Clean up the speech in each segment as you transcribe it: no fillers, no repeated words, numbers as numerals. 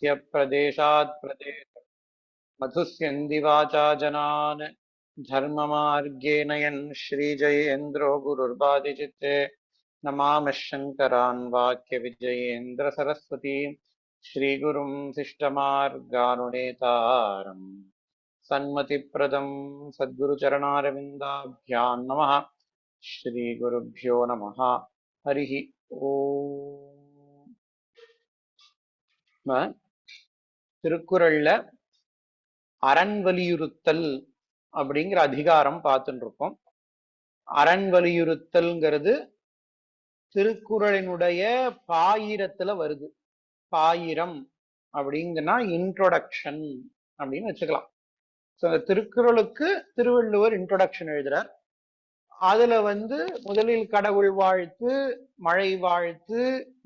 यस्य प्रदेशात् प्रदेश मधुस्यन्ति वाचा जनान् धर्ममार्गेण यन् श्रीजयेन्द्रो गुरुर्बाधिचित्ते नमामः शङ्करान् वाक्यविजयेन्द्र सरस्वती श्रीगुरुं शिष्टमार्गानुनेतारम् सन्मतिप्रदं सद्गुरुचरणारविन्दाभ्यां नमः। श्रीगुरुभ्यो नमः। हरिः ओम्। திருக்குறள்ல அரண் வலியுறுத்தல் அப்படிங்கிற அதிகாரம் பார்த்துட்டு இருக்கோம். அரண் வலியுறுத்தல்ங்கிறது திருக்குறளினுடைய பாயிரத்துல வருது. பாயிரம் அப்படிங்கன்னா இன்ட்ரோடக்ஷன் அப்படின்னு வச்சுக்கலாம். திருக்குறளுக்கு திருவள்ளுவர் இன்ட்ரோடக்ஷன் எழுதுறார். அதுல முதலில் கடவுள் வாழ்த்து, மழை வாழ்த்து,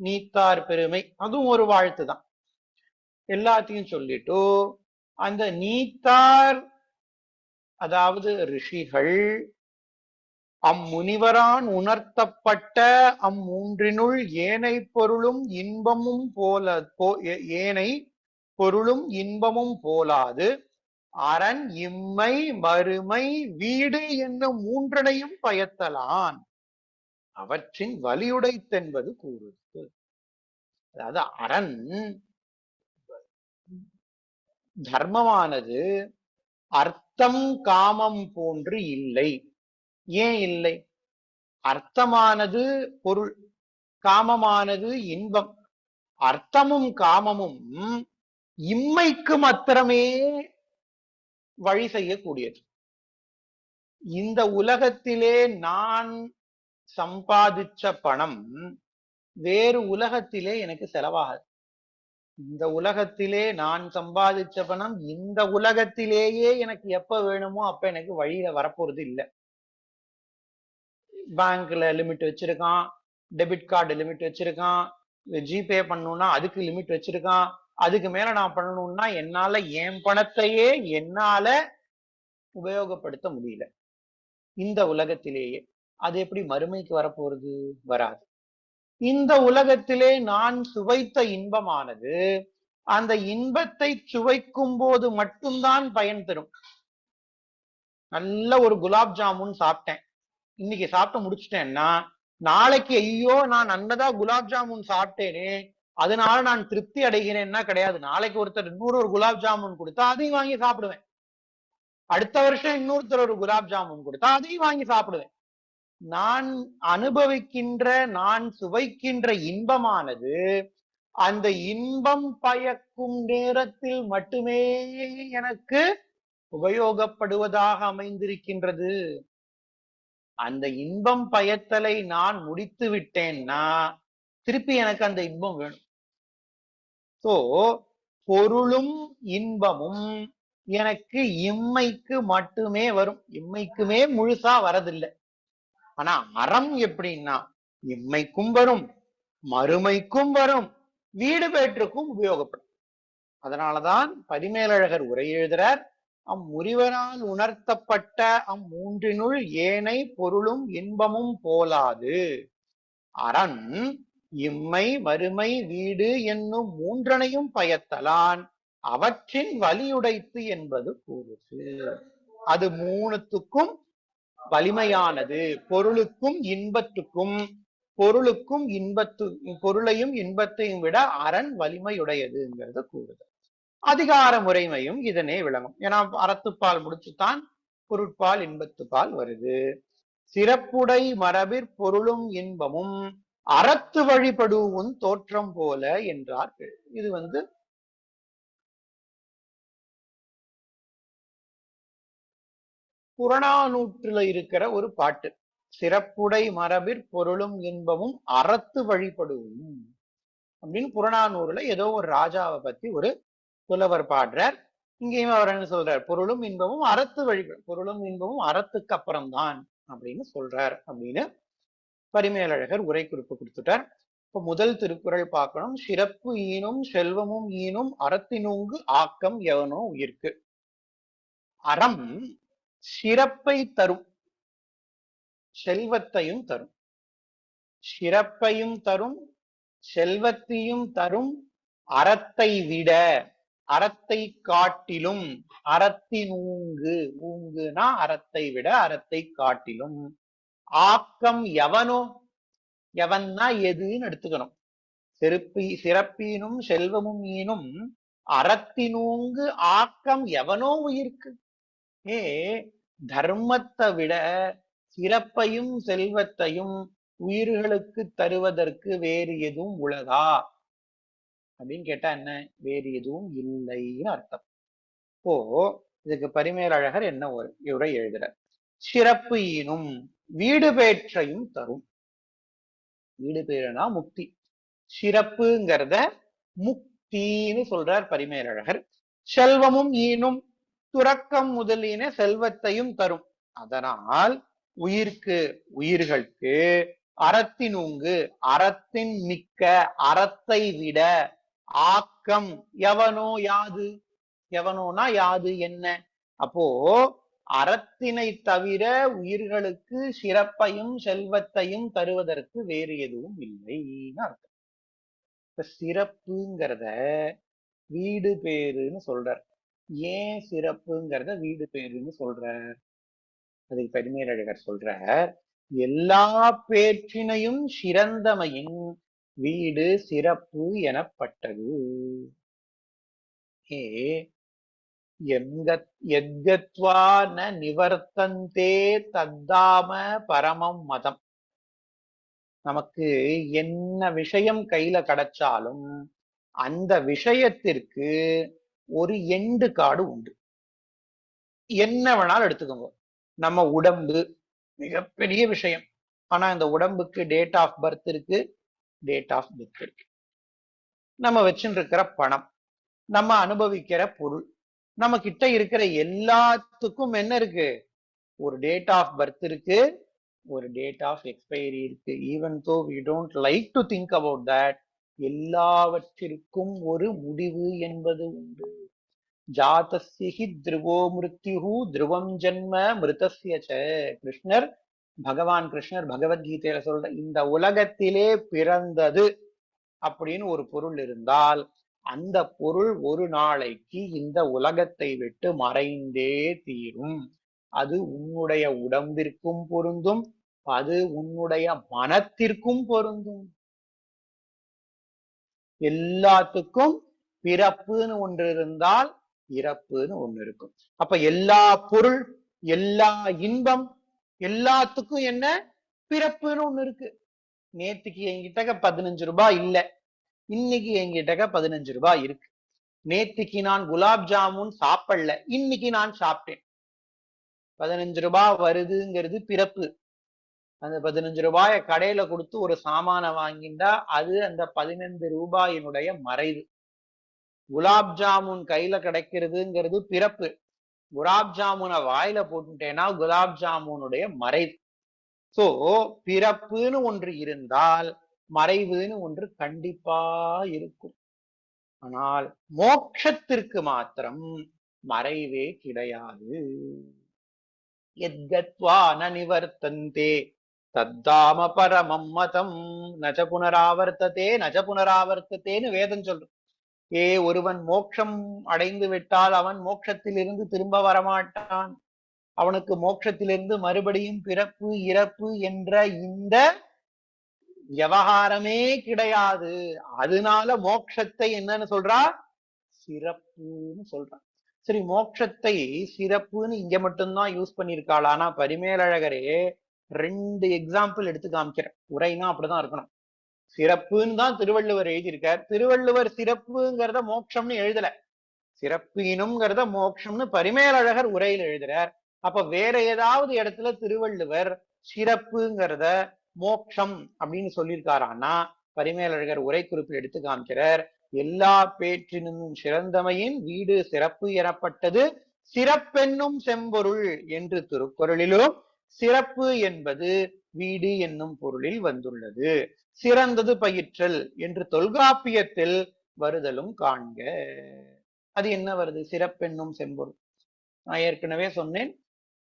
நீத்தார் பெருமை, அதுவும் ஒரு வாழ்த்து தான். எல்லாத்தையும் சொல்லிட்டு அந்த நீத்தார் அதாவது ரிஷிகள் அம்முனிவரான் உணர்த்தப்பட்ட அம்மூன்றினுள் ஏனை பொருளும் இன்பமும் ஏனை பொருளும் இன்பமும் போலாது அரண் இம்மை மறுமை வீடு என்னும் மூன்றனையும் பயத்தலான் அவற்றின் வலியுடைத்தென்பது கூறுது. அதாவது அரண் தர்மமானது அர்த்தம் காமம் போன்று இல்லை. ஏன் இல்லை? அர்த்தமானது பொருள், காமமானது இன்பம். அர்த்தமும் காமமும் இம்மைக்கு மாத்திரமே வழி செய்யக்கூடியது. இந்த உலகத்திலே நான் சம்பாதிச்ச பணம் வேறு உலகத்திலே எனக்கு செலவாகாது. இந்த உலகத்திலே நான் சம்பாதிச்ச பணம் இந்த உலகத்திலேயே எனக்கு எப்ப வேணுமோ அப்ப எனக்கு வழியில வரப்போறது இல்லை. பேங்க்ல லிமிட் வச்சிருக்கான், டெபிட் கார்டு லிமிட் வச்சிருக்கான், ஜிபே பண்ணணும்னா அதுக்கு லிமிட் வச்சிருக்கான். அதுக்கு மேல நான் பண்ணணும்னா என்னால என் பணத்தையே என்னால உபயோகப்படுத்த முடியல இந்த உலகத்திலேயே. அது எப்படி மறுமைக்கு வரப்போறது? வராது. இந்த உலகத்திலே நான் சுவைத்த இன்பமானது அந்த இன்பத்தை சுவைக்கும் போது மட்டும்தான் பயன் தரும். நல்ல ஒரு குலாப் ஜாமுன் சாப்பிட்டேன், இன்னைக்கு சாப்பிட்டு முடிச்சிட்டேன்னா நாளைக்கு ஐயோ நான் நல்லதா குலாப் ஜாமுன் சாப்பிட்டேனே அதனால நான் திருப்தி அடைகிறேன்னா கிடையாது. நாளைக்கு ஒருத்தர் இன்னொரு ஒரு குலாப் ஜாமுன் கொடுத்தா அதையும் வாங்கி சாப்பிடுவேன். அடுத்த வருஷம் இன்னொருத்தர் ஒரு குலாப் ஜாமுன் கொடுத்தா அதையும் வாங்கி சாப்பிடுவேன். நான் அனுபவிக்கின்ற, நான் சுவைக்கின்ற இன்பமானது அந்த இன்பம் பயக்கும் நேரத்தில் மட்டுமே எனக்கு உபயோகப்படுவதாக அமைந்திருக்கின்றது. அந்த இன்பம் பயத்தலை நான் முடித்து விட்டேன்னா திருப்பி எனக்கு அந்த இன்பம் வேணும். சோ பொருளும் இன்பமும் எனக்கு இம்மைக்கு மட்டுமே வரும், இம்மைக்குமே முழுசா வரதில்லை. ஆனா அறம் எப்படின்னா இம்மைக்கும் வரும், மறுமைக்கும் வரும், வீடு பேற்றுக்கும் உபயோகப்படும். அதனாலதான் பரிமேலழகர் உரை எழுதுறார், அம்முனிவரால் உணர்த்தப்பட்ட அம்மூன்றினுள் ஏனை பொருளும் இன்பமும் போலாது அரண் இம்மை மறுமை வீடு என்னும் மூன்றனையும் பயத்தலான் அவற்றின் வலியுடைத்து என்பது கூறுது. அது மூணுத்துக்கும் வலிமையானது. பொருளுக்கும் இன்பத்துக்கும், பொருளையும் இன்பத்தையும் விட அரண் வலிமையுடையதுங்கிறது கூறுது. அதிகார முறைமையும் இதனே விளங்கும். ஏன்னா அறத்துப்பால் முடிச்சுதான் பொருட்பால் இன்பத்துப்பால் வருது. சிறப்புடை மரபிற் பொருளும் இன்பமும் அறத்து வழிபடுவும் தோற்றம் போல என்றார்கள். இது புறநானூற்றுல இருக்கிற ஒரு பாட்டு. சிறப்புடை மரபிற் பொருளும் இன்பமும் அறத்து வழிபடுவும் அப்படின்னு புறநானூறுல ஏதோ ஒரு ராஜாவை பத்தி ஒரு புலவர் பாடுறார். இங்கேயும் அவர் என்ன சொல்றார்? பொருளும் இன்பமும் அறத்து வழிபடும், பொருளும் இன்பமும் அறத்துக்கு அப்புறம்தான் அப்படின்னு சொல்றார் அப்படின்னு பரிமேலழகர் உரை குறிப்பு கொடுத்துட்டார். இப்ப முதல் திருக்குறள் பார்க்கணும். சிறப்பு ஈனும் செல்வமும் ஈனும் அறத்தினூங்கு ஆக்கம் எவனோ உயிர்க்கு. அறம் சிறப்பை தரும், செல்வத்தையும் தரும். சிறப்பையும் தரும், செல்வத்தையும் தரும், அறத்தை விட, அறத்தை காட்டிலும், அறத்தினூங்கு, ஊங்குனா அறத்தை விட, அறத்தை காட்டிலும், ஆக்கம் எவனோ, எவன்னா எதுன்னு எடுத்துக்கணும். சிறப்பீனும் செல்வமும் ஈனும் அறத்தினூங்கு ஆக்கம் எவனோ உயிர்க்கு. ஏ தர்மத்தை விட சிறப்பையும் செல்வத்தையும் உயிர்களுக்கு தருவதற்கு வேறு எதுவும் உளதா அப்படின்னு கேட்டா என்ன, வேறு எதுவும் இல்லைன்னு அர்த்தம். இப்போ இதுக்கு பரிமேலழகர் என்ன ஒரு உரை எழுதுறார். சிறப்பு ஈனும் வீடு பேற்றையும் தரும். வீடு பேருனா முக்தி. சிறப்புங்கிறத முக்தின்னு சொல்றார் பரிமேலழகர். செல்வமும் ஈனும் துறக்கம் முதலின செல்வத்தையும் தரும். அதனால் உயிர்க்கு, உயிர்களுக்கு அறத்தினூங்கு, அறத்தின் மிக்க, அறத்தை விட ஆக்கம் எவனோ யாது, எவனோனா யாது என்ன. அப்போ அறத்தினை தவிர உயிர்களுக்கு சிறப்பையும் செல்வத்தையும் தருவதற்கு வேறு எதுவும் இல்லைன்னு அர்த்தம். இப்ப சிறப்புங்கிறத வீடு பேருன்னு சொல்றார். ஏன் சிறப்புங்கிறத வீடு பேருன்னு சொல்றார்? அதுக்கு பரிமேலழகர் சொல்றார், எல்லா பேற்றினையும் சிறந்தமையின் வீடு சிறப்பு எனப்பட்டது. ஏ எத்கத்வா ந நிவர்த்தந்தே தத்தாம பரமம் மதம். நமக்கு என்ன விஷயம் கையில கிடைச்சாலும் அந்த விஷயத்திற்கு ஒரு எண்டு காடு உண்டு. என்ன வேணாலும் எடுத்துக்கோங்க. நம்ம உடம்பு மிகப்பெரிய விஷயம். ஆனா இந்த உடம்புக்கு டேட் ஆஃப் பர்த் இருக்கு, டேட் ஆஃப் டெத் இருக்கு. நம்ம வச்சுட்டு இருக்கிற பணம், நம்ம அனுபவிக்கிற பொருள், நம்ம கிட்ட இருக்கிற எல்லாத்துக்கும் என்ன இருக்கு, ஒரு டேட் ஆஃப் பர்த் இருக்கு, ஒரு டேட் ஆஃப் எக்ஸ்பைரி இருக்கு. Even though we don't like to think about that, எல்லாவற்றிற்கும் ஒரு முடிவு என்பது உண்டு. ஜாதஸ்யஹி த்ருவோ மிருத்யுஹு த்ருவம் ஜன்ம மிருதஸ்ய ச. கிருஷ்ணர், பகவான் கிருஷ்ணர் பகவத்கீதையில சொல்ற, இந்த உலகத்திலே பிறந்தது அப்படின்னு ஒரு பொருள் இருந்தால் அந்த பொருள் ஒரு நாளைக்கு இந்த உலகத்தை விட்டு மறைந்தே தீரும். அது உன்னுடைய உடம்பிற்கும் பொருந்தும், அது உன்னுடைய மனத்திற்கும் பொருந்தும். எல்லாத்துக்கும் பிறப்புன்னு ஒன்று இருந்தால் இறப்புன்னு ஒண்ணு இருக்கும். அப்ப எல்லா பொருள், எல்லா இன்பம், எல்லாத்துக்கும் என்ன, பிறப்புன்னு ஒண்ணு இருக்கு. நேத்துக்கு என்கிட்ட 15 ரூபாய் இல்ல, இன்னைக்கு என்கிட்ட 15 ரூபாய் இருக்கு. நேத்துக்கு நான் குலாப் ஜாமுன் சாப்பிடல, இன்னைக்கு நான் சாப்பிட்டேன். 15 ரூபாய் வருதுங்கிறது பிறப்பு. அந்த 15 ரூபாய கடையில கொடுத்து ஒரு சாமான வாங்கிண்டா அது அந்த 15 ரூபாயினுடைய மறைவு. குலாப் ஜாமுன் கையில கிடைக்கிறதுங்கிறது பிறப்பு. குலாப் ஜாமுனை வாயில போட்டுட்டேன்னா குலாப் ஜாமுனுடைய மறைவு. சோ பிறப்புன்னு ஒன்று இருந்தால் மறைவுன்னு ஒன்று கண்டிப்பா இருக்கும். ஆனால் மோட்சத்திற்கு மாத்திரம் மறைவே கிடையாது. எத்கத்வா ந நிவர்த்தந்தே தத்தாம பரமம் மதம் நஜ புனராவர்த்ததே நஜ புனராவர்த்ததேன்னு வேதம் சொல்றது. ஒருவன் மோட்சம் அடைந்து விட்டால் அவன் மோட்சத்திலிருந்து திரும்ப வரமாட்டான். அவனுக்கு மோட்சத்திலிருந்து மறுபடியும் பிறப்பு இறப்பு என்ற இந்த விவகாரமே கிடையாது. அதனால மோட்சத்தை என்னன்னு சொல்றா, சிறப்புன்னு சொல்றான். சரி, மோட்சத்தை சிறப்புன்னு இங்க மட்டும்தான் யூஸ் பண்ணிருக்காள். ஆனா பரிமேலழகரே 2 எக்ஸாம்பிள் எடுத்து காமிக்கிற. உரைனா அப்படிதான் இருக்கணும். சிறப்புன்னு தான் திருவள்ளுவர் எழுதியிருக்கார். திருவள்ளுவர் சிறப்புங்கிறத மோட்சம்னு எழுதல, சிறப்பினும்ங்கிறத மோட்சம்னு பரிமேலழகர் உரையில் எழுதுறார். அப்ப வேற ஏதாவது இடத்துல திருவள்ளுவர் சிறப்புங்கிறத மோட்சம் அப்படின்னு சொல்லியிருக்காரான்னா பரிமேலழகர் உரை குறிப்பில் எடுத்து காமிக்கிறார். எல்லா பேற்றினும் சிறந்தமையின் வீடு சிறப்பு எனப்பட்டது சிறப்பென்னும் செம்பொருள் என்று திருக்குறளிலும் சிறப்பு என்பது வீடு என்னும் பொருளில் வந்துள்ளது. சிறந்தது பயிற்றல் என்று தொல்காப்பியத்தில் வருதலும் காண்க. அது என்ன வருது, சிறப்பென்னும் செம்பொருள். நான் ஏற்கனவே சொன்னேன்,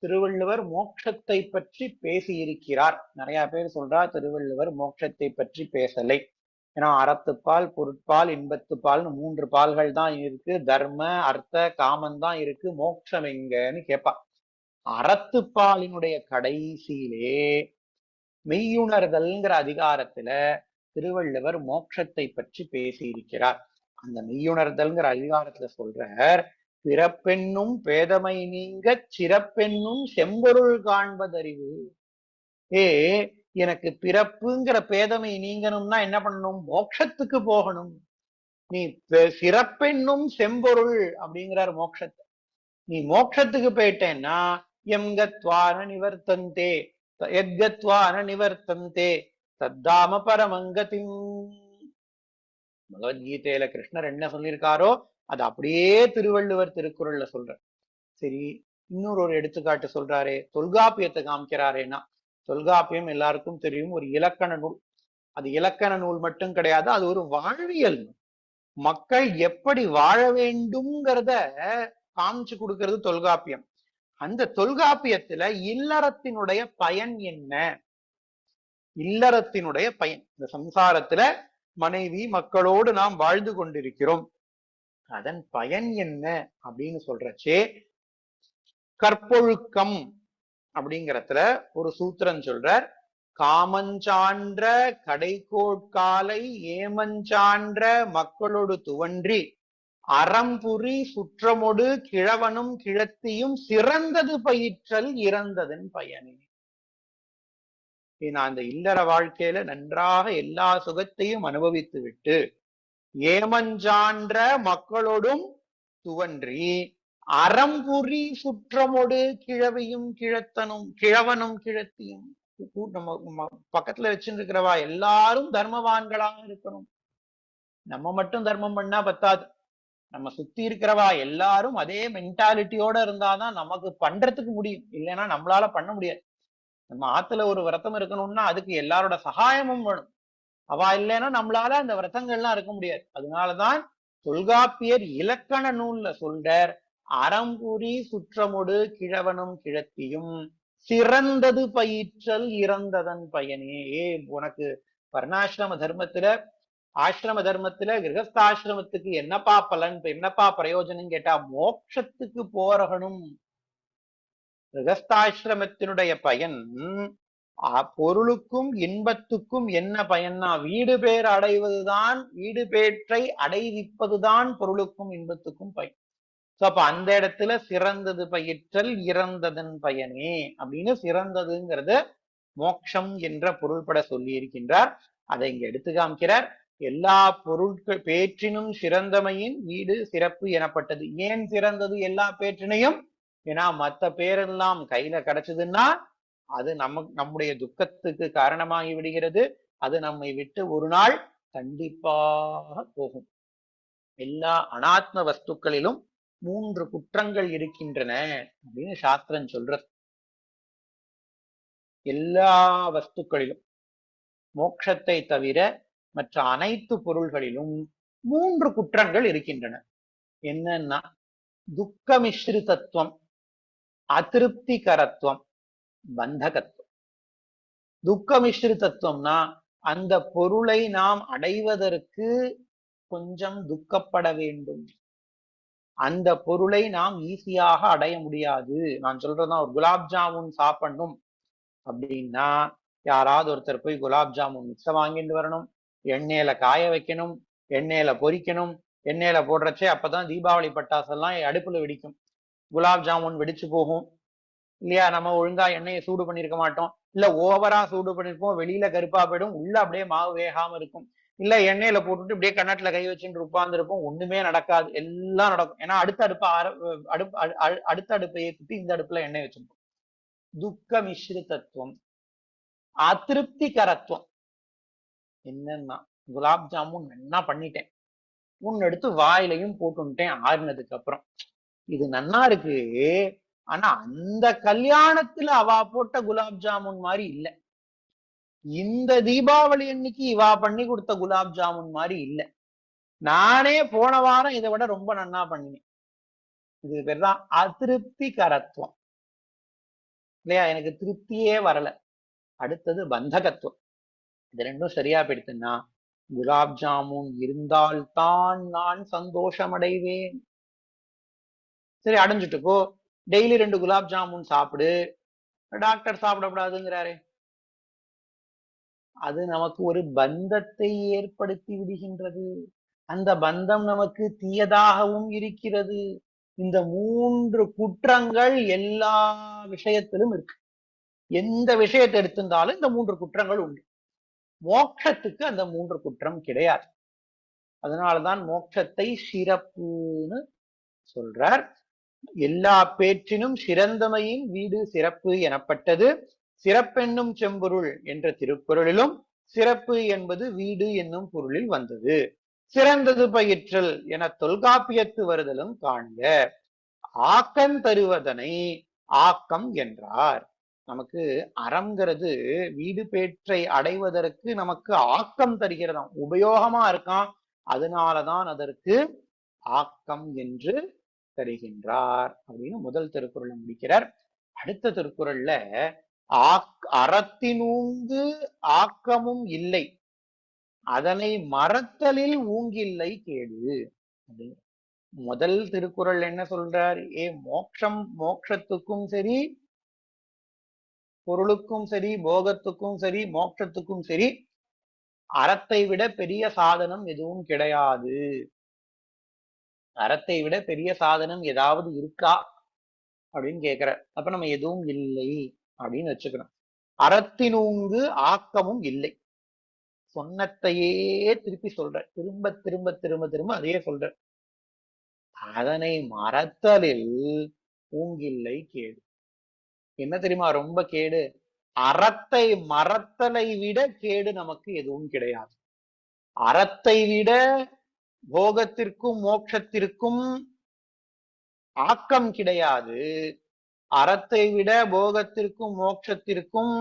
திருவள்ளுவர் மோட்சத்தை பற்றி பேசி இருக்கிறார். நிறைய பேர் சொல்றா திருவள்ளுவர் மோட்சத்தை பற்றி பேசலை. ஏன்னா அறத்துப்பால், பொருட்பால், இன்பத்துப்பால்னு 3 பால்கள் தான் இருக்கு. தர்ம, அர்த்த, காமன் தான் இருக்கு. மோட்சம் எங்கன்னு கேட்பா. அறத்துப்பாலினுடைய கடைசியிலே மெய்யுணர்தல்ங்கிற அதிகாரத்துல திருவள்ளுவர் மோட்சத்தை பற்றி பேசியிருக்கிறார். அந்த மெய்யுணர்தல்ங்கிற அதிகாரத்துல சொல்றார், பிறப்பென்னும் பேதமை நீங்க சிறப்பென்னும் செம்பொருள் காண்பதறிவு. ஏ எனக்கு பிறப்புங்கிற பேதமை நீங்கணும்னா என்ன பண்ணணும்? மோட்சத்துக்கு போகணும். நீ சிறப்பென்னும் செம்பொருள் அப்படிங்கிறார் மோட்சத்தை. நீ மோட்சத்துக்கு போயிட்டேன்னா எம்கத்வான நிவர்த்தந்தே எத்கத்வான நிவர்த்தந்தே தத்தாம பரமங்கதிம். பகவத்கீதையில கிருஷ்ணர் என்ன சொல்லியிருக்காரோ அது அப்படியே திருவள்ளுவர் திருக்குறள்ல சொல்ற. சரி, இன்னொரு ஒரு எடுத்துக்காட்டு சொல்றாரே, தொல்காப்பியத்தை காமிக்கிறாரேன்னா, தொல்காப்பியம் எல்லாருக்கும் தெரியும், ஒரு இலக்கண நூல். அது இலக்கண நூல் மட்டும் கிடையாது, அது ஒரு வாழ்வியல் நூல். மக்கள் எப்படி வாழ வேண்டும்ங்கிறத காமிச்சு கொடுக்கிறது தொல்காப்பியம். அந்த தொல்காப்பியத்துல இல்லறத்தினுடைய பயன் என்ன? இல்லறத்தினுடைய பயன், இந்த சம்சாரத்துல மனைவி மக்களோடு நாம் வாழ்ந்து கொண்டிருக்கிறோம், அதன் பயன் என்ன அப்படின்னு சொல்றச்சே, கற்பொழுக்கம் அப்படிங்கிறதுல ஒரு சூத்திரம் சொல்றார். காமஞ்சான்ற கடைக்கோட்காலை ஏமஞ்சான்ற மக்களோடு துவன்றி அறம்புரி சுற்றமொடு கிழவனும் கிழத்தியும் சிறந்தது பயிற்றல் இறந்ததன் பயனே. நான் அந்த இல்லற வாழ்க்கையில நன்றாக எல்லா சுகத்தையும் அனுபவித்து விட்டு ஏமஞ்சான்ற மக்களோடும் துவன்றி அறம்புரி சுற்றமொடு கிழவியும் கிழவனும் கிழத்தியும், நம்ம பக்கத்துல வச்சுருக்கிறவா எல்லாரும் தர்மவான்களாக இருக்கணும். நம்ம மட்டும் தர்மம் பண்ணா பத்தாது, நம்ம சுத்தி இருக்கிறவா எல்லாரும் அதே மென்டாலிட்டியோட இருந்தாதான் நமக்கு பண்றதுக்கு முடியும். இல்லைன்னா நம்மளால பண்ண முடியாது. நம்ம ஆத்துல ஒரு விரதம் இருக்கணும்னா அதுக்கு எல்லாரோட சகாயமும் வேணும். அவ இல்லைன்னா நம்மளால அந்த விரதங்கள்லாம் இருக்க முடியாது. அதனாலதான் தொல்காப்பியர் இலக்கண நூல்ல சொல்றார், அறம்புரி சுற்றமொடு கிழவனும் கிழத்தியும் சிறந்தது பயிற்றல் இறந்ததன் பயனே. உனக்கு வர்ணாசிரம தர்மத்துல, ஆசிரம தர்மத்துல கிரகஸ்தாசிரமத்துக்கு என்னப்பா பலன், என்னப்பா பிரயோஜனம் கேட்டா மோட்சத்துக்கு போறகணும். கிரகஸ்தாசிரமத்தினுடைய பயன் பொருளுக்கும் இன்பத்துக்கும் என்ன பயன்னா, வீடு பேர் அடைவதுதான், வீடு பேற்றை அடைவிப்பதுதான் பொருளுக்கும் இன்பத்துக்கும் பயன். அப்ப அந்த இடத்துல சிறந்தது பயிற்றல் இறந்ததன் பயனே அப்படின்னு சிறந்ததுங்கிறது மோட்சம் என்ற பொருள்பட சொல்லி இருக்கின்றார். அதை இங்க எடுத்து காமிக்கிறார். எல்லா பொருட்கள் பேற்றினும் சிறந்தமையின் வீடு சிறப்பு எனப்பட்டது. ஏன் சிறந்தது எல்லா பேற்றினையும்? ஏன்னா மத்த பேரெல்லாம் கையில கிடைச்சதுன்னா அது நம்முடைய துக்கத்துக்கு காரணமாகி விடுகிறது. அது நம்மை விட்டு ஒரு நாள் கண்டிப்பாக போகும். எல்லா அனாத்ம வஸ்துக்களிலும் 3 குற்றங்கள் இருக்கின்றன அப்படின்னு சாஸ்திரம் சொல்றது. எல்லா வஸ்துக்களிலும், மோட்சத்தை தவிர மற்ற அனைத்து பொருள்களிலும் 3 குற்றங்கள் இருக்கின்றன. என்னன்னா, துக்கமிஸ்ரிதத்துவம், அதிருப்திகரத்துவம், பந்தகத்துவம். துக்கமிஸ்ரிதத்துவம்னா அந்த பொருளை நாம் அடைவதற்கு கொஞ்சம் துக்கப்பட வேண்டும். அந்த பொருளை நாம் ஈஸியாக அடைய முடியாது. நான் சொல்றதுதான், ஒரு குலாப் ஜாமுன் சாப்பிடணும் அப்படின்னா யாராவது ஒருத்தர் போய் குலாப் ஜாமுன் மிக்ஸ வாங்கிட்டு வரணும், எண்ணெயில காய வைக்கணும், எண்ணெயில பொரிக்கணும், எண்ணெயில போடுறச்சே அப்பதான் தீபாவளி பட்டாசெல்லாம் அடுப்புல வெடிக்கும். குலாப் ஜாமுன் வெடிச்சு போகும் இல்லையா? நம்ம ஒழுங்கா எண்ணெயை சூடு பண்ணிருக்க மாட்டோம், இல்ல ஓவரா சூடு பண்ணிருப்போம், வெளியில கருப்பா போயிடும், உள்ள அப்படியே மாவு வேகாம இருக்கும். இல்ல எண்ணெயில போட்டுட்டு இப்படியே கண்ணாட்டுல கை வச்சுட்டு உட்கார்ந்து இருப்போம், ஒண்ணுமே நடக்காது. எல்லாம் நடக்கும். ஏன்னா அடுத்த அடுப்பை ஏற்றிட்டு இந்த அடுப்புல எண்ணெய் வச்சிருப்போம். துக்க மிஸ்ரிதத்துவம், அதிருப்திகரத்துவம். என்னன்னா, குலாப் ஜாமுன் நன்னா பண்ணிட்டேன், ஒன்னு எடுத்து வாயிலையும் போட்டுட்டேன் ஆறுனதுக்கு அப்புறம், இது நன்னா இருக்கு, ஆனா அந்த கல்யாணத்துல அவ போட்ட குலாப் ஜாமுன் மாதிரி இல்ல, இந்த தீபாவளி அன்னைக்கு இவா பண்ணி கொடுத்த குலாப் ஜாமுன் மாதிரி இல்ல, நானே போன வாரம் இதை விட ரொம்ப நன்னா பண்ணினேன். இது பேர் தான் அதிருப்திகரத்துவம் இல்லையா? எனக்கு திருப்தியே வரல. அடுத்தது பந்தகத்துவம். இது ரெண்டும் சரியா போயிடுச்சுன்னா குலாப் ஜாமுன் இருந்தால்தான் நான் சந்தோஷமடைவேன். சரி, அடைஞ்சிட்டு போ. டெய்லி 2 குலாப் ஜாமுன் சாப்பிடு. டாக்டர் சாப்பிடக்கூடாதுங்கிறாரே. அது நமக்கு ஒரு பந்தத்தை ஏற்படுத்தி விடுகின்றது. அந்த பந்தம் நமக்கு தீயதாகவும் இருக்கிறது. இந்த 3 குற்றங்கள் எல்லா விஷயத்திலும் இருக்கு. எந்த விஷயத்தை எடுத்திருந்தாலும் இந்த 3 குற்றங்கள் உண்டு. மோட்சத்துக்கு அந்த 3 குற்றம் கிடையாது. அதனாலதான் மோட்சத்தை சிறப்புன்னு சொல்றார். எல்லா பேற்றினும் சிறந்தமையின் வீடு சிறப்பு எனப்பட்டது. சிறப்பென்னும் செம்பொருள் என்ற திருக்குறளிலும் சிறப்பு என்பது வீடு என்னும் பொருளில் வந்தது. சிறந்தது பயிற்றல் என தொல்காப்பியத்து வருதலும் காண்க. ஆக்கம் தருவதனை ஆக்கம் என்றார். நமக்கு அறம்ங்கிறது வீடு பேற்றை அடைவதற்கு நமக்கு ஆக்கம் தருகிறதாம், உபயோகமா இருக்கான். அதனாலதான் அதற்கு ஆக்கம் என்று தருகின்றார் அப்படின்னு முதல் திருக்குறளை முடிக்கிறார். அடுத்த திருக்குறள்ல அறத்தினூங்கு ஆக்கமும் இல்லை, அதனை மறத்தலில் ஊங்கில்லை கேடு. முதல் திருக்குறள் என்ன சொல்றார்? மோட்சத்துக்கும் சரி, பொருளுக்கும் சரி, போகத்துக்கும் சரி, மோட்சத்துக்கும் சரி அறத்தை விட பெரிய சாதனம் எதுவும் கிடையாது. அறத்தை விட பெரிய சாதனம் ஏதாவது இருக்கா அப்படின்னு கேக்குற. அப்ப நம்ம எதுவும் இல்லை அப்படின்னு வச்சுக்கணும். அறத்தினூங்கு ஆக்கமும் இல்லை. சொன்னத்தையே திருப்பி சொல்ற, திரும்ப திரும்ப திரும்ப திரும்ப அதையே சொல்ற. அதனை மறத்தலில் ஊங்கில்லை கேடு. என்ன தெரியுமா ரொம்ப கேடு? அறத்தை மறத்தலை விட கேடு நமக்கு எதுவும் கிடையாது. அறத்தை விட போகத்திற்கும் மோட்சத்திற்கும் ஆக்கம் கிடையாது. அறத்தை விட போகத்திற்கும் மோட்சத்திற்கும்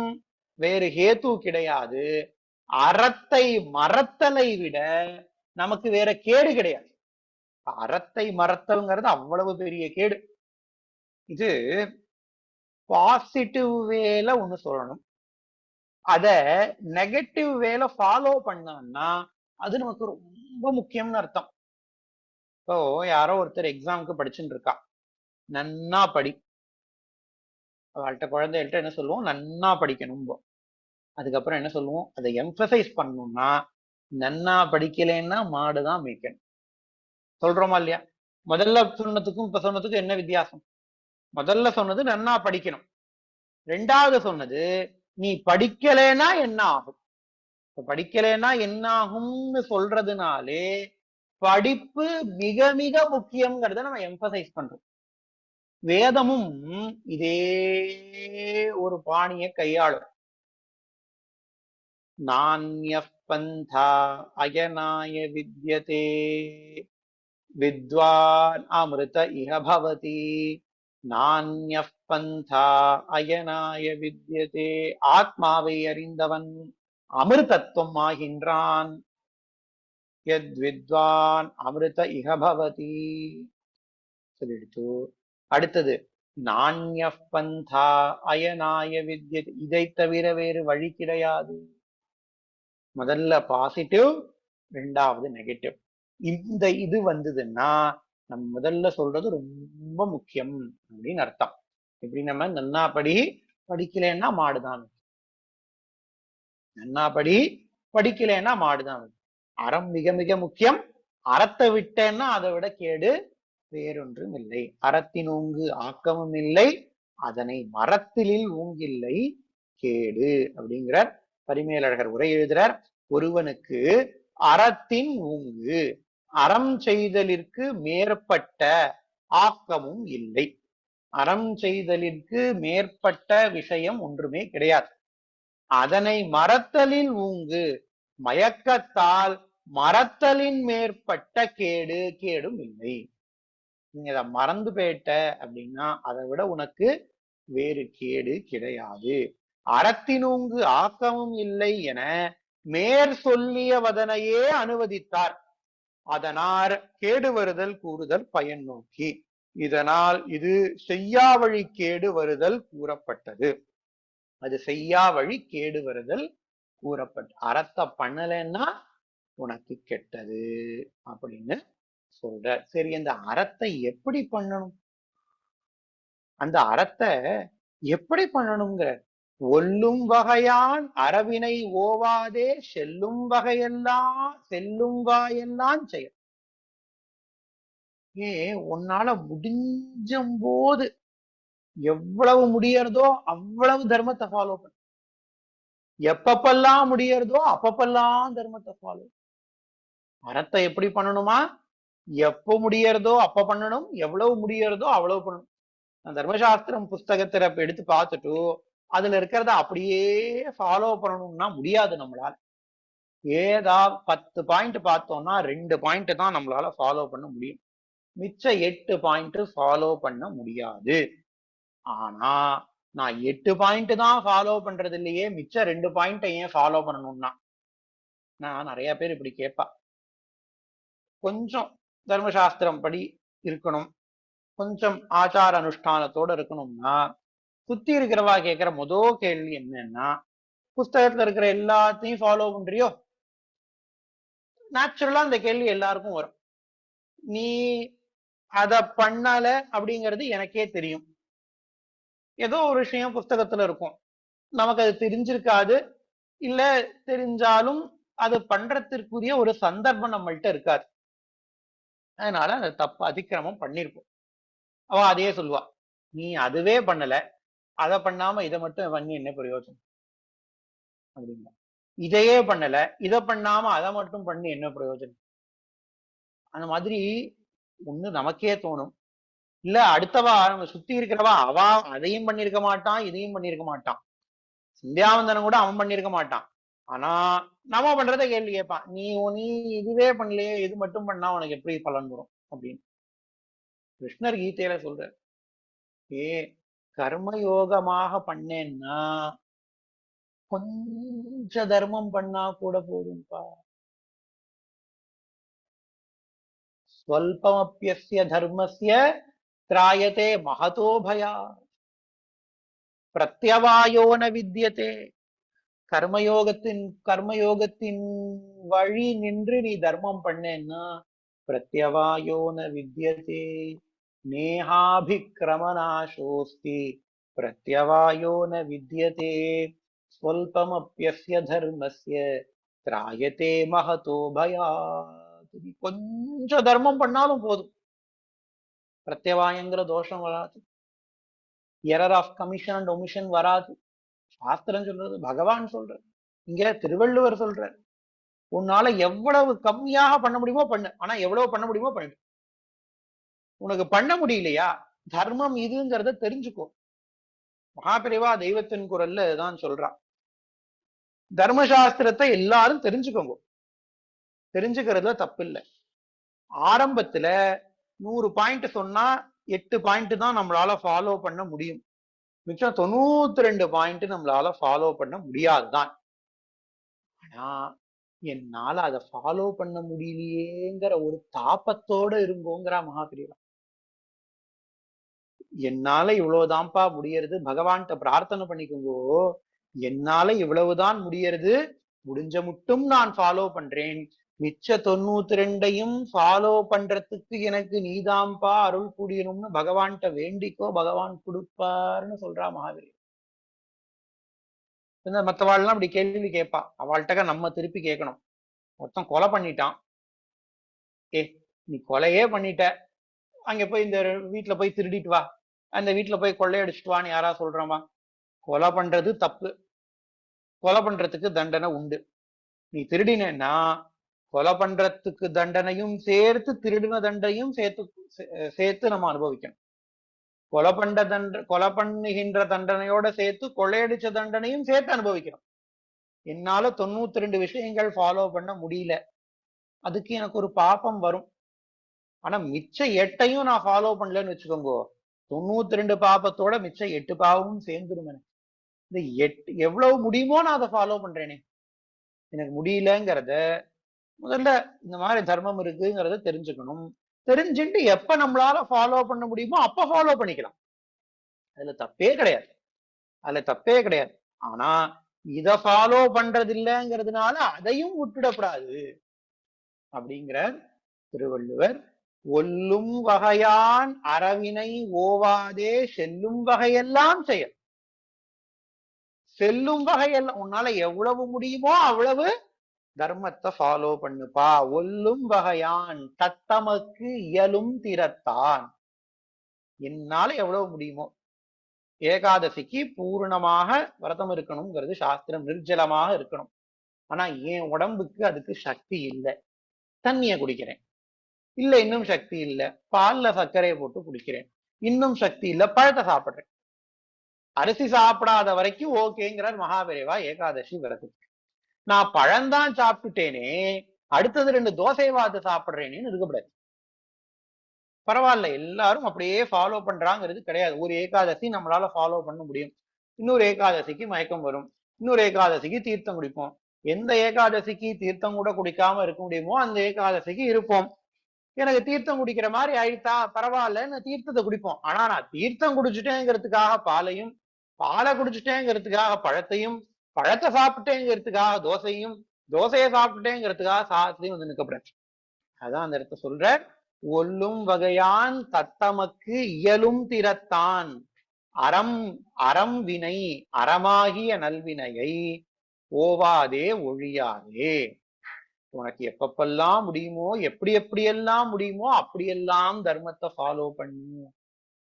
வேறு ஹேத்து கிடையாது. அறத்தை மறத்தலை விட நமக்கு வேற கேடு கிடையாது. அறத்தை மறத்தல்ங்கிறது அவ்வளவு பெரிய கேடு. இது பாசிட்டிவ் வேல ஒண்ணு சொல்லணும். அத நெகட்டிவ் வேல ஃபாலோ பண்ணோம்னா அது நமக்கு ரொம்ப முக்கியம்னு அர்த்தம். இப்போ யாரோ ஒருத்தர் எக்ஸாமுக்கு படிச்சுட்டு இருக்கா, நன்னா படி. அவள்கிட்ட குழந்தைகள்ட்ட என்ன சொல்லுவோம்? நன்னா படிக்கணும். அதுக்கப்புறம் என்ன சொல்லுவோம்? அதை எம்பசைஸ் பண்ணணும்னா நன்னா படிக்கலைன்னா மாடுதான் மேய்க்கணும். சொல்றோமா இல்லையா? முதல்ல சொன்னதுக்கும் இப்ப சொன்னதுக்கும் என்ன வித்தியாசம்? முதல்ல சொன்னது நன்னா படிக்கணும், ரெண்டாவது சொன்னது நீ படிக்கலைன்னா என்ன ஆகும். இப்ப படிக்கலைன்னா என்ன ஆகும்னு சொல்றதுனாலே படிப்பு மிக மிக முக்கியங்கிறத நம்ம எம்பசைஸ் பண்றோம். வேதமும் இதே ஒரு பாணியை கையாளும். நான்யः பந்தா அயனாய வித்யதே வித்வான் அமிர்த இஹ பவதி. நான்யः பந்தா அயனாய வித்யதே. ஆத்மாவை அறிந்தவன் அமிர்தத்துவம் ஆகின்றான். யத் வித்வான் அமிர்த இஹ பவதி சொல்லிடுச்சு. அடுத்தது நான்யः பந்தா அயனாய வித்யதே. இதை தவிர வேறு வழி கிடையாது. முதல்ல பாசிட்டிவ், ரெண்டாவது நெகட்டிவ். இந்த இது வந்ததுன்னா நம்ம முதல்ல சொல்றது ரொம்ப முக்கியம் அப்படின்னு அர்த்தம். இப்படி நம்ம நன்னா படி, படிக்கலைன்னா மாடுதான். நன்னா படி, படிக்கலைன்னா மாடுதான். அறம் மிக மிக முக்கியம். அறத்தை விட்டேன்னா அதை விட கேடு வேறொன்றும் இல்லை. அறத்தின் ஊங்கு ஆக்கமும் இல்லை, அதனை மறத்திலில் ஊங்கில்லை கேடு அப்படிங்கிறார். பரிமேலழகர் உரை எழுதுறார். ஒருவனுக்கு அறத்தின் ஊங்கு, அறம் செய்தலிற்கு மேற்பட்ட ஆக்கமும் இல்லை. அறம் செய்தலிற்கு மேற்பட்ட விஷயம் ஒன்றுமே கிடையாது. அதனை மறத்தலில் ஊங்கு, மயக்கத்தால் மறத்தலின் மேற்பட்ட கேடு கேடும் இல்லை. நீங்க அதை மறந்து போயிட்ட அப்படின்னா அதை விட உனக்கு வேறு கேடு கிடையாது. அறத்தினூங்கு ஆக்கமும் இல்லை என மேற் சொல்லிய வதனையே அனுவதித்தார். அதனார் கேடு வருதல் கூறுதல் பயன் நோக்கி. இதனால் இது செய்யா வழி கேடு வருதல் கூறப்பட்டது. அது செய்யா வழி கேடு வருதல் கூறப்பட்டு, அறத்தை பண்ணலைன்னா உனக்கு கெட்டது அப்படின்னு சொல்ற. சரி, அந்த அறத்தை எப்படி பண்ணணும், அந்த அறத்தை எப்படி பண்ணணுங்கிற, ஒல்லும் வகையான் அறவினை ஓவாதே செல்லும் வகையெல்லாம் செல்லும் வாயெல்லாம் செய்ய. உன்னால முடிஞ்ச போது எவ்வளவு முடியறதோ அவ்வளவு தர்மத்தை ஃபாலோ பண்ணு. எப்பப்பெல்லாம் முடியறதோ அப்பப்பெல்லாம் தர்மத்தை ஃபாலோ. அறத்தை எப்படி பண்ணணுமா, எப்ப முடியறதோ அப்ப பண்ணணும், எவ்வளவு முடியறதோ அவ்வளவு பண்ணணும். தர்மசாஸ்திரம் புஸ்தகத்தை எடுத்து பார்த்துட்டு அதுல இருக்கிறத அப்படியே ஃபாலோ பண்ணணும்னா முடியாது நம்மளால. ஏதாவது 10 பாயிண்ட் பார்த்தோம்னா 2 பாயிண்ட் தான் நம்மளால ஃபாலோ பண்ண முடியும், மிச்ச 8 பாயிண்ட் ஃபாலோ பண்ண முடியாது. ஆனா நான் 8 பாயிண்ட் தான் ஃபாலோ பண்றது இல்லையே, மிச்ச 2 பாயிண்ட் ஏன் ஃபாலோ பண்ணணும்னா, நான் நிறைய பேர் இப்படி கேட்பா. கொஞ்சம் தர்மசாஸ்திரம் படி இருக்கணும், கொஞ்சம் ஆச்சார அனுஷ்டானத்தோட இருக்கணும்னா சுத்தி இருக்கிறவா கேட்கிற முதல் கேள்வி என்னன்னா, புஸ்தகத்துல இருக்கிற எல்லாத்தையும் ஃபாலோ பண்றியோ? நேச்சுரலா அந்த கேள்வி எல்லாருக்கும் வரும். நீ அத பண்ணல அப்படிங்கிறது எனக்கே தெரியும். ஏதோ ஒரு விஷயம் புஸ்தகத்துல இருக்கும், நமக்கு அது தெரிஞ்சிருக்காது, இல்ல தெரிஞ்சாலும் அது பண்றதுக்குரிய ஒரு சந்தர்ப்பம் நம்மள்ட்ட இருக்காது. அதனால அந்த தப்பு அதிக்கிரமம் பண்ணிருப்போம். அவ அதையே சொல்லுவா, நீ அதுவே பண்ணல, அதை பண்ணாம இதை மட்டும் பண்ணி என்ன பிரயோஜனம் அப்படின்னா, இதையே பண்ணல இதை பண்ணாம அதை மட்டும் பண்ணி என்ன பிரயோஜனம். அந்த மாதிரி ஒண்ணு நமக்கே தோணும், இல்ல அடுத்தவா நம்ம சுத்தி இருக்கிறவா அவ அதையும் பண்ணிருக்க மாட்டான் இதையும் பண்ணிருக்க மாட்டான், சந்தியாவந்தனம் கூட அவன் பண்ணிருக்க மாட்டான். ஆனா நம்ம பண்றதை கேள்வி கேட்பான், நீ நீ இதுவே பண்ணலையே, இது மட்டும் பண்ணா உனக்கு எப்படி பலன் வரும் அப்படின்னு. கிருஷ்ணர் கீதையில சொல்ற, ஏ கர்மயோகமாக பண்ணேன்னா கொஞ்ச தர்மம் பண்ணா கூட போதும்பா. ஸ்வல்பமப்யஸ்ய தர்மஸ்ய திராயதே மகதோ பயா பிரத்யவாயோன வித்யதே. கர்மயோகத்தின் வழி நின்று நீ தர்மம் பண்ணேன்னா பிரத்யவாயோன வித்யதே நேஹாபிக்ரமநாசோஸ்தி பிரத்யவாயோன வித்யதே ஸ்வல்பமப்யஸ்ய தர்மஸ்ய திராயதே மகதோ பயா. கொஞ்சம் தர்மம் பண்ணாலும் போதும், பிரத்யவாயங்கிற தோஷம் வராது, error of commission and omission வராது. சாஸ்திரம் சொல்றது, பகவான் சொல்றது, இங்க திருவள்ளுவர் சொல்ற, உன்னால எவ்வளவு கம்மியாக பண்ண முடியுமோ பண்ணு, ஆனா எவ்வளவு பண்ண முடியுமோ பண்ணு. உனக்கு பண்ண முடியலையா, தர்மம் இதுங்கிறத தெரிஞ்சுக்கோ. மகாபிரிவா தெய்வத்தின் குரல்ல தான் சொல்றான், தர்மசாஸ்திரத்தை எல்லாரும் தெரிஞ்சுக்கோங்க, தெரிஞ்சுக்கிறதுல தப்பு இல்லை. ஆரம்பத்துல 100 பாயிண்ட் சொன்னா 8 பாயிண்ட் தான் நம்மளால ஃபாலோ பண்ண முடியும், மிச்சம் 92 பாயிண்ட் நம்மளால ஃபாலோ பண்ண முடியாதுதான். ஆனா என்னால அதை ஃபாலோ பண்ண முடியலையேங்கிற ஒரு தாபத்தோட இருங்கோங்கிறா மகாபிரிவா. என்னால இவ்வளவுதான்ப்பா முடியறது, பகவான்கிட்ட பிரார்த்தனை பண்ணிக்கோங்கோ, என்னால இவ்வளவுதான் முடியறது, முடிஞ்ச மட்டும் நான் ஃபாலோ பண்றேன், மிச்ச 92ஐயும் ஃபாலோ பண்றதுக்கு எனக்கு நீதாம்பா அருள் புரியணும்னு பகவான்கிட்ட வேண்டிக்கோ, பகவான் கொடுப்பாருன்னு சொல்றா மகாவீர். மற்றவாள்லாம் அப்படி கேள்வி கேட்பா, அவள்கிட்ட நம்ம திருப்பி கேட்கணும். மொத்தம் கொலை பண்ணிட்டான், நீ கொலையே பண்ணிட்ட, அங்க போய் இந்த வீட்டுல போய் திருடிட்டு வா, அந்த வீட்டுல போய் கொள்ளையடிச்சுட்டு வான்னு யாரா சொல்றோமா? கொலை பண்றது தப்பு, கொலை பண்றதுக்கு தண்டனை உண்டு. நீ திருடினா கொலை பண்றதுக்கு தண்டனையும் சேர்த்து திருடின தண்டையும் சேர்த்து நம்ம அனுபவிக்கணும். கொலை பண்ணுகின்ற தண்டனையோட சேர்த்து கொள்ளையடிச்ச தண்டனையும் சேர்த்து அனுபவிக்கணும். என்னால 92 விஷயங்கள் ஃபாலோ பண்ண முடியல, அதுக்கு எனக்கு ஒரு பாப்பம் வரும். ஆனா மிச்ச 8ஐயும் நான் ஃபாலோ பண்ணலன்னு வச்சுக்கோங்க, 92 பாப்பத்தோட மிச்ச 8 பாவமும் சேர்ந்துடும். இந்த 8 எவ்வளவு முடியுமோ நான் அதை ஃபாலோ பண்றேனே, எனக்கு முடியலங்கிறத முதல்ல இந்த மாதிரி தர்மம் இருக்குங்கிறத தெரிஞ்சுக்கணும். தெரிஞ்சுட்டு எப்ப நம்மளால ஃபாலோ பண்ண முடியுமோ அப்ப ஃபாலோ பண்ணிக்கலாம், அதுல தப்பே கிடையாது, அதுல தப்பே கிடையாது. ஆனா இத ஃபாலோ பண்றது இல்லைங்கிறதுனால அதையும் விட்டுடக்கூடாது. அப்படிங்கிற திருவள்ளுவர். ஒல்லும் வகையான் அறவினை ஓவாதே செல்லும் வகையெல்லாம் செயல். செல்லும் வகையெல்லாம் உன்னால எவ்வளவு முடியுமோ அவ்வளவு தர்மத்தை ஃபாலோ பண்ணுப்பா. ஒல்லும் வகையான் தத்தமக்கு இயலும் திறத்தான். என்னால எவ்வளவு முடியுமோ. ஏகாதசிக்கு பூர்ணமாக விரதம் இருக்கணுங்கிறது சாஸ்திரம், நிர்ஜலமாக இருக்கணும். ஆனா என் உடம்புக்கு அதுக்கு சக்தி இல்லை. தண்ணிய குடிக்கிறேன். இல்ல இன்னும் சக்தி இல்ல, பால்ல சர்க்கரையை போட்டு குடிக்கிறேன். இன்னும் சக்தி இல்ல, பழத்தை சாப்பிடுறேன். அரிசி சாப்பிடாத வரைக்கும் ஓகேங்கிறார் மகாபெரிவா ஏகாதசி விரதம். நான் பழம்தான் சாப்பிட்டுட்டேனே, அடுத்தது 2 தோசை வாத்து சாப்பிடுறேன்னு இருக்கக்கூடாது. பரவாயில்ல, எல்லாரும் அப்படியே ஃபாலோ பண்றாங்கிறது கிடையாது. ஒரு ஏகாதசி நம்மளால ஃபாலோ பண்ண முடியும். இன்னொரு ஏகாதசிக்கு மயக்கம் வரும். இன்னொரு ஏகாதசிக்கு தீர்த்தம் குடிப்போம். எந்த ஏகாதசிக்கு தீர்த்தம் கூட குடிக்காம இருக்க முடியுமோ அந்த ஏகாதசிக்கு இருப்போம். எனக்கு தீர்த்தம் குடிக்கிற மாதிரி ஆயிட்டா பரவாயில்லன்னு தீர்த்தத்தை குடிப்போம். ஆனா நான் தீர்த்தம் குடிச்சுட்டேங்கிறதுக்காக பாலையும், பாலை குடிச்சுட்டேங்கிறதுக்காக பழத்தையும், பழத்தை சாப்பிட்டேங்கிறதுக்காக தோசையும், தோசையை சாப்பிட்டுட்டேங்கிறதுக்காக சாதத்தையும் வந்து நிற்கப்படாது. அதான் அந்த இடத்த சொல்ற. ஒல்லும் வகையான் தத்தமக்கு இயலும் திறத்தான். அறம் அறம் வினை அறமாகிய நல்வினையை ஓவாதே ஒழியாதே. உனக்கு எப்பப்பெல்லாம் முடியுமோ, எப்படியெல்லாம் முடியுமோ அப்படியெல்லாம் தர்மத்தை ஃபாலோ பண்ணு.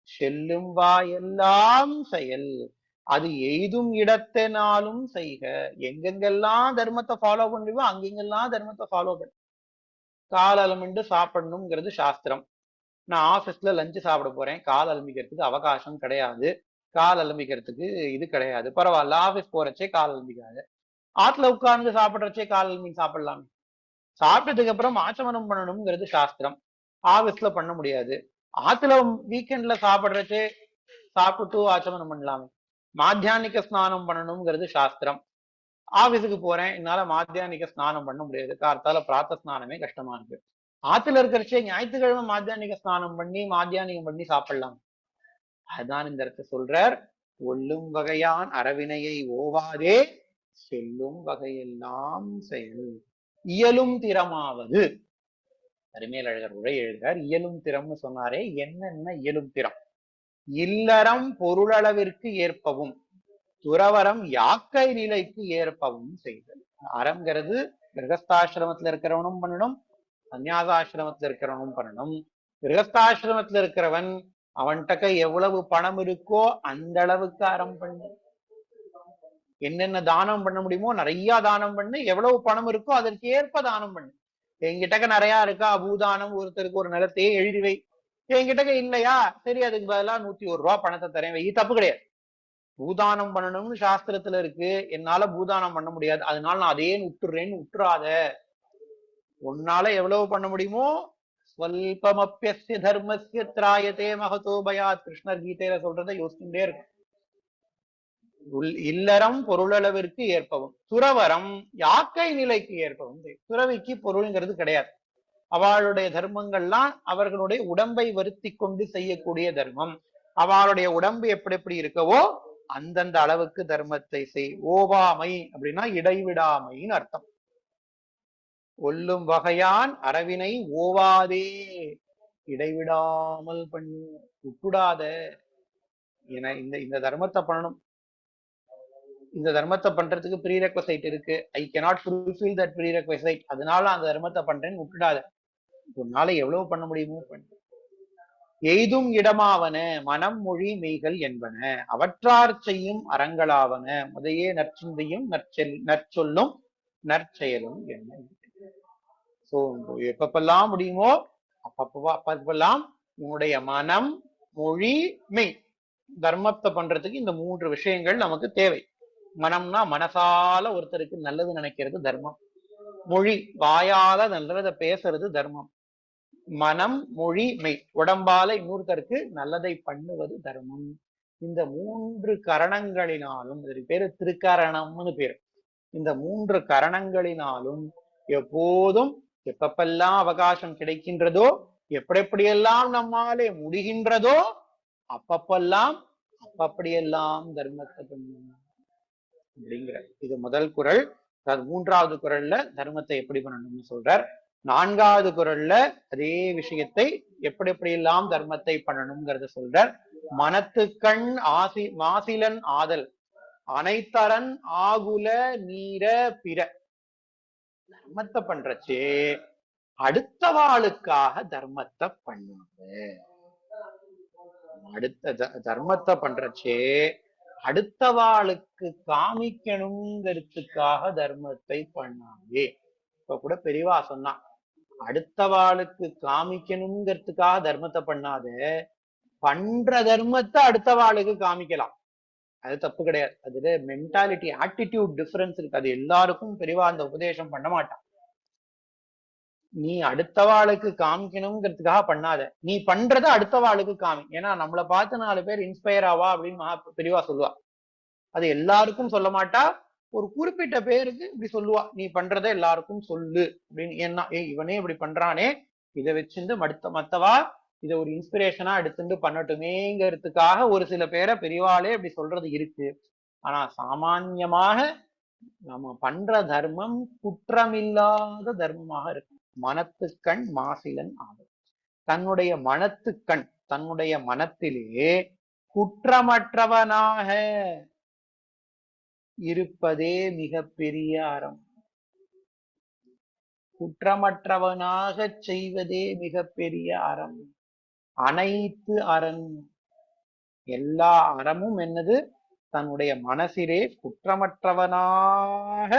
செல்லும் வாயெல்லாம் செயல், அது எய்தும் இடத்தினாலும் செய்க. எங்கெங்கெல்லாம் தர்மத்தை ஃபாலோ பண்ணுவோ அங்கெங்கெல்லாம் தர்மத்தை ஃபாலோ பண்ணு. கால் அலமிண்டு சாப்பிடணுங்கிறது சாஸ்திரம். நான் ஆபீஸ்ல லஞ்சு சாப்பிட போறேன், கால் அலம்பிக்கிறதுக்கு அவகாசம் கிடையாது, கால் அலம்பிக்கிறதுக்கு இது கிடையாது, பரவாயில்ல ஆபீஸ் போறச்சே கால் அலம்பிக்காது. ஆத்துல உட்கார்ந்து சாப்பிடுறச்சே கால் அலம்பி சாப்பிடலாம். சாப்பிட்டதுக்கு அப்புறம் ஆச்சமனம் பண்ணணுங்கிறது சாஸ்திரம். ஆபீஸ்ல பண்ண முடியாது. ஆத்துல வீக்கெண்ட்ல சாப்பிடுறச்சே சாப்பிட்டு ஆச்சமனம் பண்ணலாமே. மாத்தியானிக ஸ்நானம் பண்ணணுங்கிறது சாஸ்திரம். ஆபீஸுக்கு போறேன், என்னால மாத்தியானிக ஸ்நானம் பண்ண முடியாது, கார்த்தால பிராத்த ஸ்நானமே கஷ்டமா இருக்கு. ஆத்துல இருக்கிறச்சே ஞாயிற்றுக்கிழமை மாத்தியானிக ஸ்நானம் பண்ணி மாத்தியானிகம் பண்ணி சாப்பிடலாம். அதுதான் இந்த இடத்த சொல்றார். ஒல்லும் வகையான் அறவினையை ஓவாதே செல்லும் வகையெல்லாம் செயல். இயலும் திறமாவது. அருமையழகர் உரை எழுதுகிறார். இயலும் திறம்னு சொன்னாரே, என்னென்ன இயலும் திறம்? இல்லறம் பொருளளவிற்கு ஏற்பவும், துறவரம் யாக்கை நிலைக்கு ஏற்பவும் செய்தல். அறம்ங்கிறது கிரகஸ்தாசிரமத்துல இருக்கிறவனும் பண்ணணும், சன்னியாசாசிரமத்துல இருக்கிறவனும் பண்ணணும். கிரகஸ்தாசிரமத்துல இருக்கிறவன் அவன்கிட்ட எவ்வளவு பணம் இருக்கோ அந்த அளவுக்கு அறம் பண்ணு. என்னென்ன தானம் பண்ண முடியுமோ நிறைய தானம் பண்ணு. எவ்வளவு பணம் இருக்கோ அதற்கு ஏற்ப தானம் பண்ணு. என்கிட்ட நிறைய இருக்கா, பூதானம் ஒருத்தருக்கு ஒரு நிலத்தையே எழுதி வை. என்கிட்ட இல்லையா, சரி அதுக்கு பதிலா 101 ரூபா பணத்தை தரேன் வை, தப்பு கிடையாது. பூதானம் பண்ணணும்னு சாஸ்திரத்துல இருக்கு. என்னால பூதானம் பண்ண முடியாது, அதனால நான் அதே விட்டுறேன்னு விட்டுறாத. உன்னால எவ்வளவு பண்ண முடியுமோ, ஸ்வல்பமப்யஸ்ய தர்மஸ்ய திராயதே மகதோ பயாத், கிருஷ்ணர் கீதையில சொல்றதை யோசிச்சுட்டே இருக்கும். இல்லறம் பொருளளவிற்கு ஏற்பவும், துறவரம் யாக்கை நிலைக்கு ஏற்பவும். துறவிக்கு பொருள்ங்கிறது கிடையாது. அவளுடைய தர்மங்கள்லாம் அவர்களுடைய உடம்பை வருத்தி கொண்டு செய்யக்கூடிய தர்மம். அவளுடைய உடம்பு எப்படி எப்படி இருக்கவோ அந்தந்த அளவுக்கு தர்மத்தை செய். ஓவாமை அப்படின்னா இடைவிடாமைன்னு அர்த்தம். ஒல்லும் வகையான் அறவினை ஓவாதே, இடைவிடாமல் பண்ணு, விட்டுடாத. என இந்த தர்மத்தை பண்ணணும். இந்த தர்மத்தை பண்றதுக்கு ப்ரீரெக்வசைட் இருக்கு. ஐ கேனாட் ஃபுல்ஃபில் தட் ப்ரீரெக்வசைட், அதனால அந்த தர்மத்தை பண்றேன்னு விட்டுடாத. உன்னால எவ்வளவு பண்ண முடியுமோ பண்ணு. எய்தும் இடமாவன மனம் மொழி மெய்கள் என்பன, அவற்றார் செய்யும் அறங்களாவன முதையே நற்சிந்தையும் நற்சொல்லும் நற்செயலும் என்ன. சோ எப்பப்பெல்லாம் முடியுமோ அப்பப்பெல்லாம் உன்னுடைய மனம் மொழி மெய் தர்மத்தை பண்றதுக்கு இந்த 3 விஷயங்கள் நமக்கு தேவை. மனம்னா மனசால ஒருத்தருக்கு நல்லது நினைக்கிறது தர்மம். மொழி வாயால நல்லதை பேசுறது தர்மம். மனம் மொழி மெய் உடம்பால இன்னொருத்தருக்கு நல்லதை பண்ணுவது தர்மம். இந்த 3 கரணங்களினாலும், இது பேரு திருக்கரணம்னு பேரு. இந்த 3 கரணங்களினாலும் எப்போதும் எப்பப்பெல்லாம் அவகாசம் கிடைக்கின்றதோ, எப்படியெல்லாம் நம்மாலே முடிகின்றதோ அப்பப்பெல்லாம் அப்பப்படியெல்லாம் தர்மத்தை பண்ணும் அப்படிங்கிற. இது முதல் குறள். 3வது குறள்ல தர்மத்தை எப்படி பண்ணணும்னு சொல்றார். 4வது குறள்ல அதே விஷயத்தை எப்படி எப்படி எல்லாம் தர்மத்தை பண்ணணுங்கிறத சொல்றார். மனத்துக்கண் மாசிலன் ஆதல் அனைத்தரன் ஆகுல நீர பிற. தர்மத்தை பண்றச்சு அடுத்தவாளுக்காக தர்மத்தை பண்ணாத. தர்மத்தை பண்றச்சே அடுத்தவாளுக்கு காமிக்கணுங்கிறதுக்காக தர்மத்தை பண்ணாதே. இப்ப கூட பெரியவா சொன்னா, அடுத்தவாளுக்கு காமிக்கணுங்கிறதுக்காக தர்மத்தை பண்ணாத, பண்ற தர்மத்தை அடுத்தவாளுக்கு காமிக்கலாம், அது தப்பு கிடையாது. அதுல மென்டாலிட்டி ஆட்டிடியூட் டிஃபரன்ஸ் இருக்கு. அது எல்லாருக்கும் பெரியவா அந்த உபதேசம் பண்ண மாட்டான். நீ அடுத்தவாளுக்கு காமிக்கணுங்கிறதுக்காக பண்ணாத, நீ பண்றத அடுத்தவாளுக்கு காமி. ஏன்னா நம்மளை பார்த்து 4 பேர் இன்ஸ்பயர் ஆவா அப்படின்னு பெரியவா சொல்லுவா. அது எல்லாருக்கும் சொல்ல மாட்டா, ஒரு குறிப்பிட்ட பேருக்கு இப்படி சொல்லுவா, நீ பண்றத எல்லாருக்கும் சொல்லு அப்படின்னு. ஏன்னா இவனே இப்படி பண்றானே, இதை வச்சிருந்து மத்தவா இதை ஒரு இன்ஸ்பிரேஷனா எடுத்துட்டு பண்ணட்டுமேங்கிறதுக்காக ஒரு சில பேரை பெரியவாளே இப்படி சொல்றது இருக்கு. ஆனா சாமான்யமாக நம்ம பண்ற தர்மம் குற்றமில்லாத தர்மமாக இருக்கு. மனத்துக்கண் மாசிலன் ஆகும். தன்னுடைய மனத்துக்கண், தன்னுடைய மனத்திலே குற்றமற்றவனாக இருப்பதே மிகப்பெரிய அறம். குற்றமற்றவனாக செய்வதே மிகப்பெரிய அறம். அனைத்து அறம், எல்லா அறமும் என்னது? தன்னுடைய மனசிலே குற்றமற்றவனாக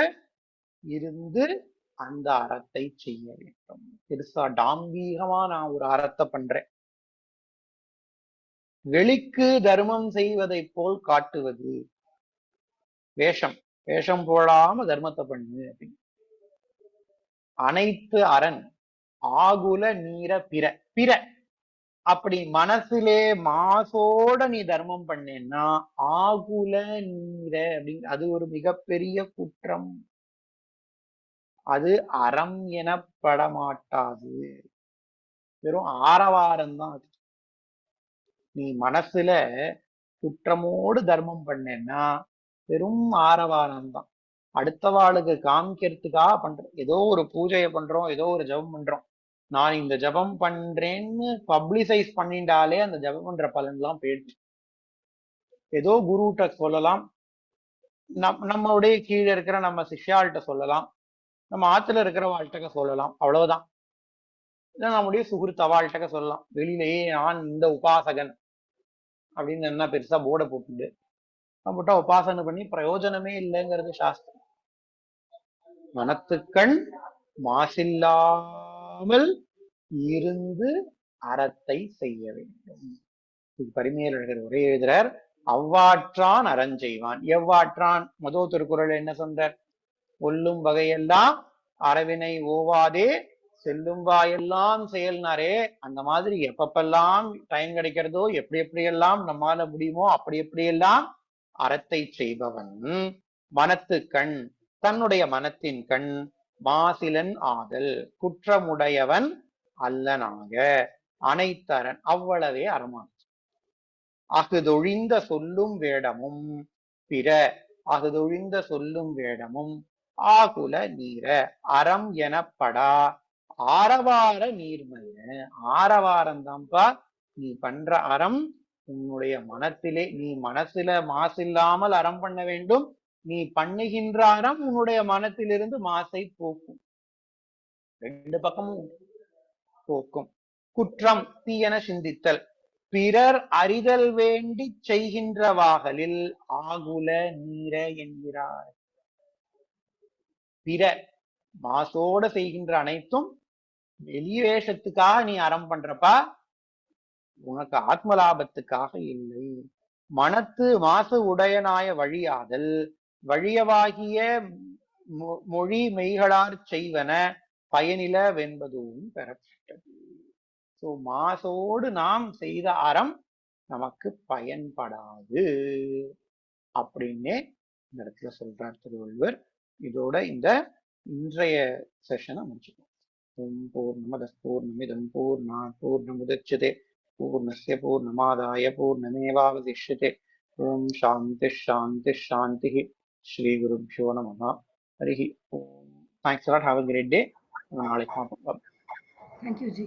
இருந்து அந்த அறத்தை செய்ய வேண்டும். பெருசா டாம்பீகமா நான் ஒரு அறத்தை பண்றேன், வெளிக்கு தர்மம் செய்வதை போல் காட்டுவது, வேஷம் வேஷம் போடாம தர்மத்தை பண்ணு அப்படின்னு. அனைத்து அரண் ஆகுல நீர பிற பிற. அப்படி மனசிலே மாசோட நீ தர்மம் பண்ணேன்னா ஆகுல நீர அப்படின்னு, அது ஒரு மிகப்பெரிய குற்றம். அது அறம் எனப்பட மாட்டாது, வெறும் ஆரவாரம் தான் அது. நீ மனசுல குற்றமோடு தர்மம் பண்ணேன்னா வெறும் ஆரவாரம் தான். அடுத்தவாளுக்கு காமிக்கிறதுக்காக பண்ற, ஏதோ ஒரு பூஜையை பண்றோம், ஏதோ ஒரு ஜபம் பண்றோம், நான் இந்த ஜபம் பண்றேன்னு பப்ளிசைஸ் பண்ணிட்டாலே அந்த ஜபம் பண்ற பலன் எல்லாம் போயிடுச்சு. ஏதோ குருட்ட சொல்லலாம், நம்மளுடைய கீழே இருக்கிற நம்ம சிஷ்யாள்கிட்ட சொல்லலாம், நம்ம ஆத்துல இருக்கிற வாழ்கிட்ட சொல்லலாம், அவ்வளவுதான். நம்முடைய சுகுருத் அவாள்கிட்ட சொல்லலாம். வெளியிலேயே நான் இந்த உபாசகன் அப்படின்னு என்ன பெருசா போர்டை போட்டுட்டு போட்டா உபாசனை பண்ணி பிரயோஜனமே இல்லைங்கிறது சாஸ்திரம். மனத்துக்கண் மாசில்லாமல் இருந்து அறத்தை செய்ய வேண்டும். பரிமேலழகர் உரை எழுதுறார், அவ்வாற்றான் அறஞ்செய்வான். எவ்வாற்றான் முதல் திருக்குறள் என்ன சொல்றார்? கொல்லும் வகையெல்லாம் அறவினை ஓவாதே செல்லும் வாயெல்லாம் செயல்னாரே, அந்த மாதிரி எப்பப்பெல்லாம் டைம் கிடைக்கிறதோ, எப்படி எப்படியெல்லாம் நம்மால முடியுமோ அப்படி எப்படியெல்லாம் அறத்தை செய்பவன் மனத்து கண், தன்னுடைய மனத்தின் கண் மாசிலன் ஆதல், குற்றமுடையவன் அல்லனாக, அனைத்தரன் அவ்வளவே அறமான். அகுதொழிந்த சொல்லும் வேடமும் பிற, அகுதொழிந்த சொல்லும் வேடமும் ஆகுல நீர அறம் எனப்படா ஆரவார நீர்மைய. ஆரவாரம் தான்ப்பா நீ பண்ற அறம். உன்னுடைய மனத்திலே, நீ மனசுல மாசில்லாமல் அறம் பண்ண வேண்டும். நீ பண்ணுகின்ற அறம் உன்னுடைய மனத்திலிருந்து மாசை போக்கும், ரெண்டு பக்கமும் போக்கும். குற்றம் தீயன சிந்தித்தல், பிறர் அறிதல் வேண்டி செய்கின்றவாகலில் ஆகுல நீர என்கிறார். பிற மாசோட செய்கின்ற அனைத்தும் வெளிவேஷத்துக்காக நீ அறம் பண்றப்பா, உனக்கு ஆத்ம லாபத்துக்காக இல்லை. மனத்து மாசு உடையனாய வழியாதல், வழியவாகிய மொழி மெய்களார் செய்வன பயனில வென்பதும் பெறப்பட்டது. சோ மாசோடு நாம் செய்த அறம் நமக்கு பயன்படாது அப்படின்னே இந்த இடத்துல சொல்றார் திருவள்ளுவர். இதோட இந்த இன்றைய செஷனை முடிச்சுக்கோம். ஓம் பூர்ணமத பூர்ணமிதம் பூர்ணாத் பூர்ணமுதச்யதே பூர்ணஸ்ய பூர்ணமாதாய பூர்ணமேவாவசிஷ்யதே. ஓம் சாந்தி சாந்தி சாந்தி. ஸ்ரீ குருப்யோ நமः. ஹரிஹி ஓம். Thanks a lot. Have a great day. நாளைக்கு பார்ப்போம். Thank you G.